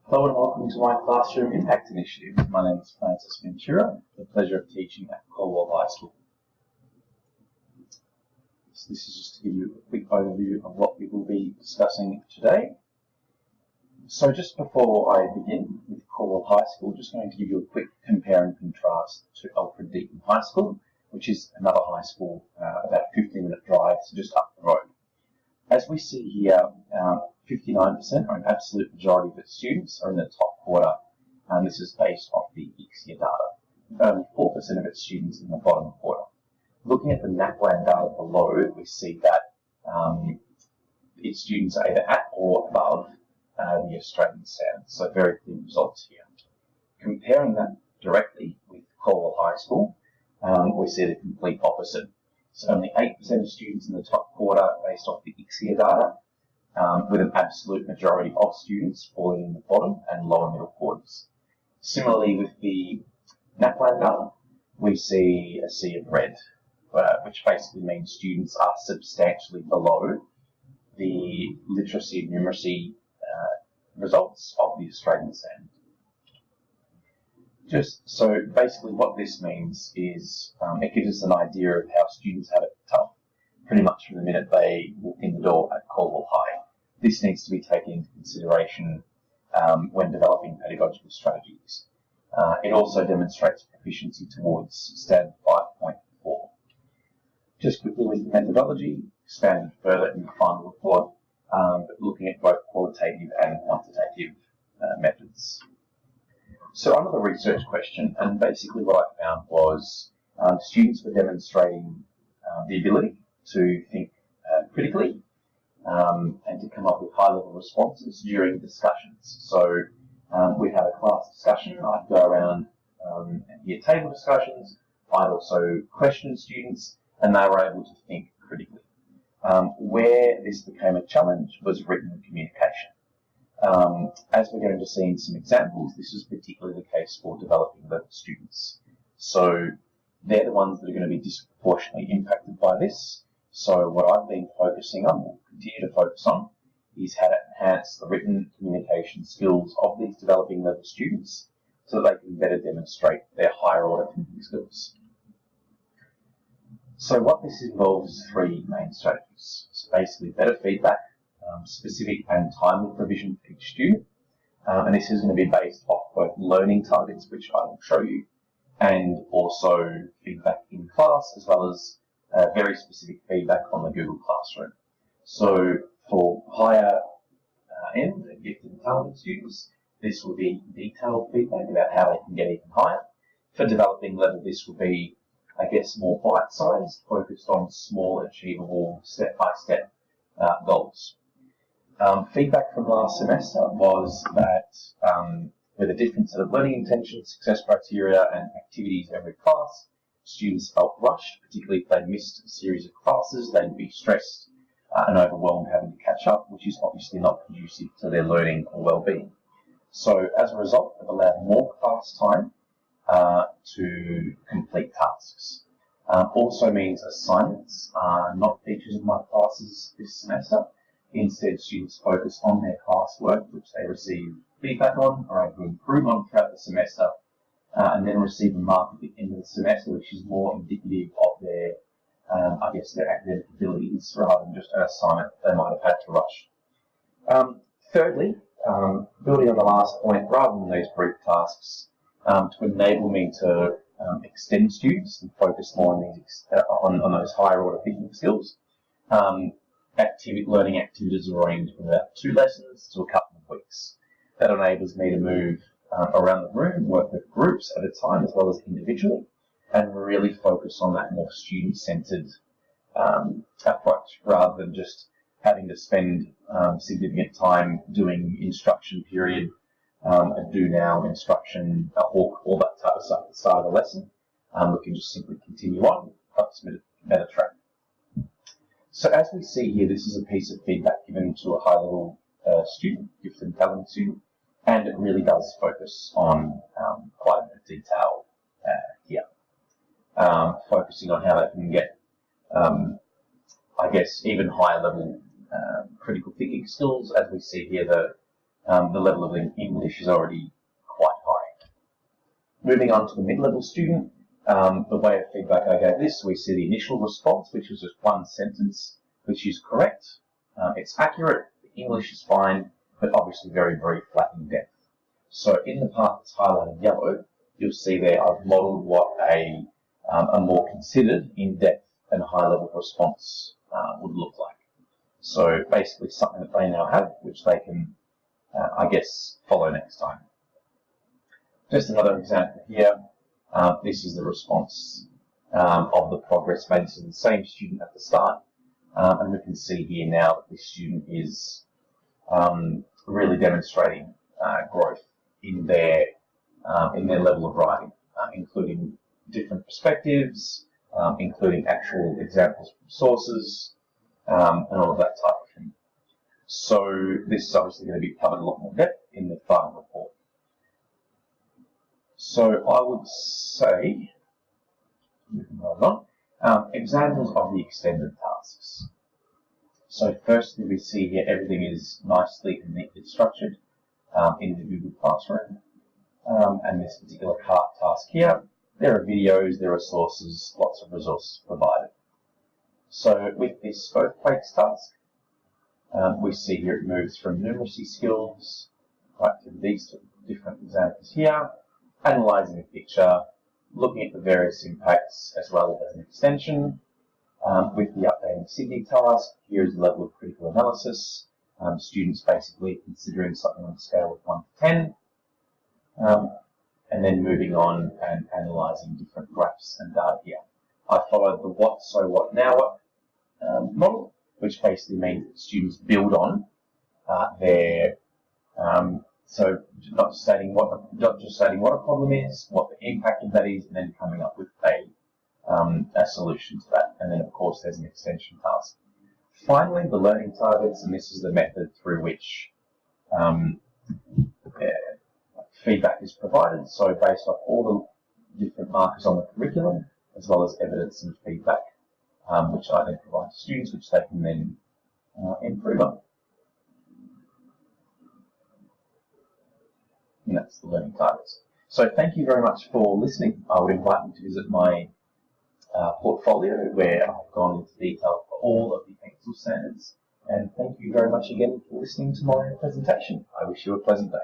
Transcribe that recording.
Hello and welcome to my Classroom Impact Initiative. My name is Francis Ventura, the pleasure of teaching at Caldwell High School. So this is just to give you a quick overview of what we will be discussing today. So just before I begin with Caldwell High School, just going to give you a quick compare and contrast to Alfred Deakin High School, which is another high school about a 15-minute drive, so just up the road. As we see here, 59%, or an absolute majority of its students, are in the top quarter, and this is based off the ICSEA data. Only 4% of its students in the bottom quarter. Looking at the NAPLAN data below, we see that its students are either at or above the Australian standards, so very clear results here. Comparing that directly with Caldwell High School, we see the complete opposite. So only 8% of students in the top quarter based off the ICSEA data, with an absolute majority of students falling in the bottom and lower middle quarters. Similarly, with the NAPLAN data, we see a sea of red, which basically means students are substantially below the literacy and numeracy results of the Australian standard. So basically what this means is it gives us an idea of how students have it tough pretty much from the minute they walk in the door at Caldwell High. This needs to be taken into consideration when developing pedagogical strategies. It also demonstrates proficiency towards standard 5.4. Just quickly with the methodology, expanded further in the final report, but looking at both qualitative and quantitative methods. So under the research question, and basically what I found was students were demonstrating the ability to think critically and to come up with high-level responses during discussions. So we'd have a class discussion, I'd go around and hear table discussions, I'd also question students, and they were able to think critically. Where this became a challenge was written communication. As we're going to see in some examples, this is particularly the case for developing level students. So they're the ones that are going to be disproportionately impacted by this. So what I've been focusing on, will continue to focus on, is how to enhance the written communication skills of these developing level students so that they can better demonstrate their higher order thinking skills. So what this involves is three main strategies. So basically better feedback, specific and timely provision for each student, and this is going to be based off both learning targets, which I will show you, and also feedback in class, as well as very specific feedback on the Google Classroom. So for higher end and gifted and talented students, this will be detailed feedback about how they can get even higher. For developing level, this will be, I guess, more bite-sized, focused on small, achievable, step-by-step goals. Feedback from last semester was that with a different set of learning intentions, success criteria, and activities every class, students felt rushed, particularly if they missed a series of classes, they'd be stressed and overwhelmed having to catch up, which is obviously not conducive to their learning or well-being. So as a result, I've allowed more class time to complete tasks. Also means assignments are not features of my classes this semester. Instead, students focus on their classwork, which they receive feedback on, are able to improve on throughout the semester, and then receive a mark at the end of the semester, which is more indicative of their, I guess, their academic abilities rather than just an assignment they might have had to rush. Thirdly, building on the last point, rather than these brief tasks, to enable me to extend students and focus more on these on those higher order thinking skills. Learning activities are oriented from about 2 lessons to a couple of weeks. That enables me to move around the room, work with groups at a time as well as individually, and really focus on that more student-centered approach rather than just having to spend significant time doing instruction period, a do now instruction, all that type of stuff at the start of the lesson. We can just simply continue on, perhaps a better track. So as we see here, this is a piece of feedback given to a high-level student, gifted and talented student, and it really does focus on quite a bit of detail here, focusing on how they can get, I guess, even higher level critical thinking skills. As we see here, the the level of English is already quite high. Moving on to the mid-level student, the way of feedback I gave this, we see the initial response, which was just one sentence, which is correct. It's accurate, the English is fine, but obviously very, very flat in depth. So in the part that's highlighted yellow, you'll see there I've modelled what a more considered, in-depth and high-level response would look like. So basically something that they now have, which they can, I guess, follow next time. Just another example here. This is the response of the progress made. This is the same student at the start. And we can see here now that this student is really demonstrating growth in their level of writing, including different perspectives, including actual examples from sources, and all of that type of thing. So this is obviously going to be covered a lot more depth in the final report. So I would say, moving on, examples of the extended tasks. So firstly, we see here everything is nicely and neatly structured in the Google Classroom. And this particular task here, there are videos, there are sources, lots of resources provided. So with this both plates task, we see here it moves from numeracy skills right to these different examples here, analysing a picture, looking at the various impacts as well as an extension. With the updating Sydney task, here is the level of critical analysis. Students basically considering something on a scale of 1 to 10. And then moving on and analysing different graphs and data here. I followed the what, so what, now what model, which basically means that students build on their, so not just stating what a problem is, what the impact of that is, and then coming up with a solution to that. And then of course there's an extension task. Finally, the learning targets, and this is the method through which feedback is provided. So based off all the different markers on the curriculum, as well as evidence and feedback, which I then provide to students, which they can then improve on. And that's the learning targets. So thank you very much for listening. I would invite you to visit my portfolio, where I've gone into detail for all of the EXCEL standards. And thank you very much again for listening to my presentation. I wish you a pleasant day.